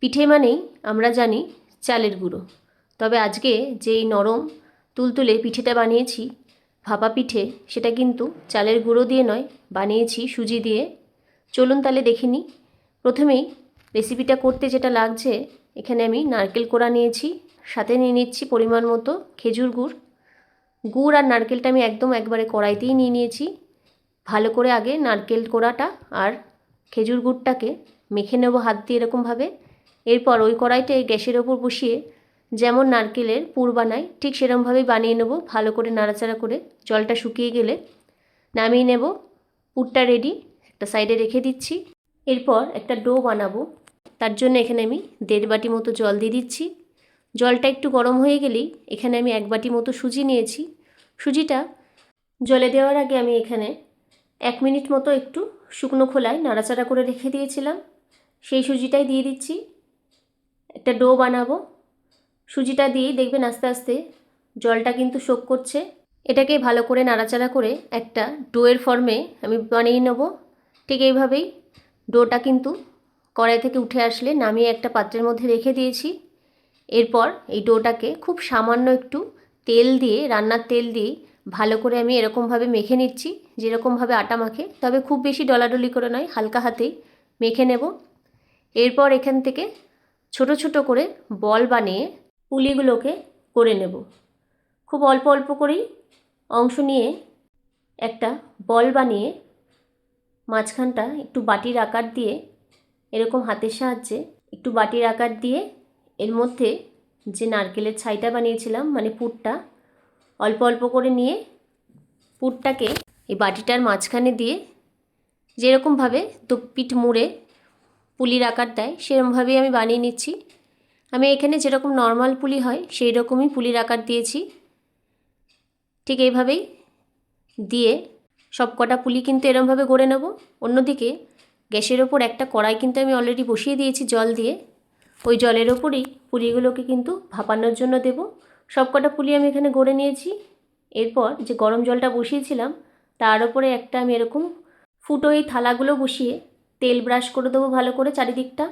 পিঠে মানেই আমরা জানি চালের গুঁড়ো, তবে আজকে যেই নরম তুলতুলে পিঠেটা বানিয়েছি ভাপা পিঠে, সেটা কিন্তু চালের গুঁড়ো দিয়ে নয়, বানিয়েছি সুজি দিয়ে। চলুন তাহলে দেখে নিই। প্রথমেই রেসিপিটা করতে যেটা লাগছে, এখানে আমি নারকেল কোড়া নিয়েছি, সাথে নিয়ে নিচ্ছি পরিমাণ মতো খেজুর গুড়। গুড় আর নারকেলটা আমি একদম একবারে কড়াইতেই নিয়ে নিয়েছি। ভালো করে আগে নারকেল কোড়াটা আর খেজুর গুড়টাকে মেখে নেব হাত দিয়ে এরকমভাবে। এরপর ওই কড়াইটাই গ্যাসের ওপর বসিয়ে যেমন নারকেলের পুর বানাই ঠিক সেরকমভাবেই বানিয়ে নেব, ভালো করে নাড়াচাড়া করে। জলটা শুকিয়ে গেলে নামিয়ে নেব। পুরটা রেডি, একটা সাইডে রেখে দিচ্ছি। এরপর একটা ডো বানাবো, তার জন্য এখানে আমি 1.5 বাটি মতো জল দিয়ে দিচ্ছি। জলটা একটু গরম হয়ে গেলেই এখানে আমি 1 বাটি মতো সুজি নিয়েছি। সুজিটা জলে দেওয়ার আগে আমি এখানে 1 মিনিট মতো একটু শুকনো খোলায় নাড়াচাড়া করে রেখে দিয়েছিলাম, সেই সুজিটাই দিয়ে দিচ্ছি। একটা ডো বানাবো, সুজিটা দিয়েই দেখবেন আস্তে আস্তে জলটা কিন্তু শোক করছে। এটাকে ভালো করে নাড়াচাড়া করে একটা ডোয়ের ফর্মে আমি বানিয়ে নেব। ঠিক এইভাবেই ডোটা কিন্তু কড়াই থেকে উঠে আসলে নামিয়ে একটা পাত্রের মধ্যে রেখে দিয়েছি। এরপর এই ডোটাকে খুব সামান্য একটু তেল দিয়ে, রান্নার তেল দিয়ে ভালো করে আমি এরকমভাবে মেখে নিচ্ছি, যেরকমভাবে আটা মাখে, তবে খুব বেশি ডলাডলি করে নয়, হালকা হাতেই মেখে নেব। এরপর এখান থেকে ছোট ছোট করে বল বানিয়ে পুলিগুলোকে করে নেব। খুব অল্প অল্প করেই অংশ নিয়ে একটা বল বানিয়ে মাঝখানটা একটু বাটির আকার দিয়ে, এরকম হাতের সাহায্যে একটু বাটির আকার দিয়ে এর মধ্যে যে নারকেলের ছাইটা বানিয়েছিলাম মানে পুরটা, অল্প অল্প করে নিয়ে পুরটাকে এই বাটিটার মাঝখানে দিয়ে যেরকমভাবে দু পিঠ মুড়ে পুলির আকার দেয় সেরকমভাবেই আমি বানিয়ে নিচ্ছি। আমি এখানে যেরকম নর্মাল পুলি হয় সেই রকমই পুলির আকার দিয়েছি। ঠিক এইভাবেই দিয়ে সব কটা পুলি কিন্তু এরকমভাবে গড়ে নেব। অন্যদিকে গ্যাসের ওপর একটা কড়াই কিন্তু আমি অলরেডি বসিয়ে দিয়েছি জল দিয়ে। ওই জলের ওপরেই পুলিগুলোকে কিন্তু ভাপানোর জন্য দেব। সব কটা পুলি আমি এখানে গড়ে নিয়েছি। এরপর যে গরম জলটা বসিয়েছিলাম তার ওপরে একটা আমি এরকম ফুটো এই থালাগুলো বসিয়ে তেল ব্রাশ করে দেবো ভালো করে চারিদিকটা।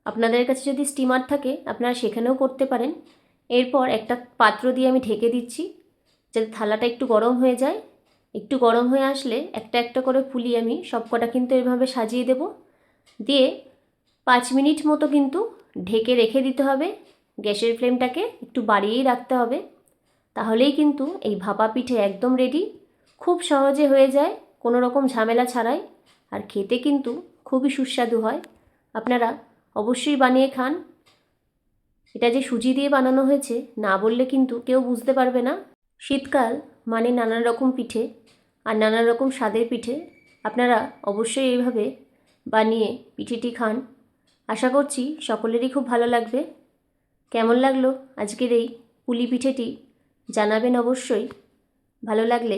আপনাদের কাছে যদি স্টিমার থাকে আপনারা সেখানেও করতে পারেন। এরপর একটা পাত্র দিয়ে আমি ঢেকে দিচ্ছি যাতে থালাটা একটু গরম হয়ে যায়। একটু গরম হয়ে আসলে একটা একটা করে পুলি আমি সব কটা কিন্তু এভাবে সাজিয়ে দেব। দিয়ে 5 মিনিট মতো কিন্তু ঢেকে রেখে দিতে হবে। গ্যাসের ফ্লেমটাকে একটু বাড়িয়েই রাখতে হবে, তাহলেই কিন্তু এই ভাপা পিঠে একদম রেডি। খুব সহজে হয়ে যায়, কোনো রকম ঝামেলা ছাড়াই, আর খেতে কিন্তু খুবই সুস্বাদু হয়। আপনারা অবশ্যই বানিয়ে খান। এটা যে সুজি দিয়ে বানানো হয়েছে না বললে কিন্তু কেউ বুঝতে পারবে না। শীতকাল মানে নানান রকম পিঠে আর নানান রকম স্বাদের পিঠে। আপনারা অবশ্যই এইভাবে বানিয়ে পিঠেটি খান। আশা করছি সকলেরই খুব ভালো লাগবে। কেমন লাগলো আজকের এই পুলি পিঠেটি জানাবেন অবশ্যই। ভালো লাগলে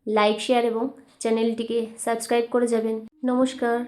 লাইক, শেয়ার এবং চ্যানেলটিকে সাবস্ক্রাইব করে যাবেন। নমস্কার।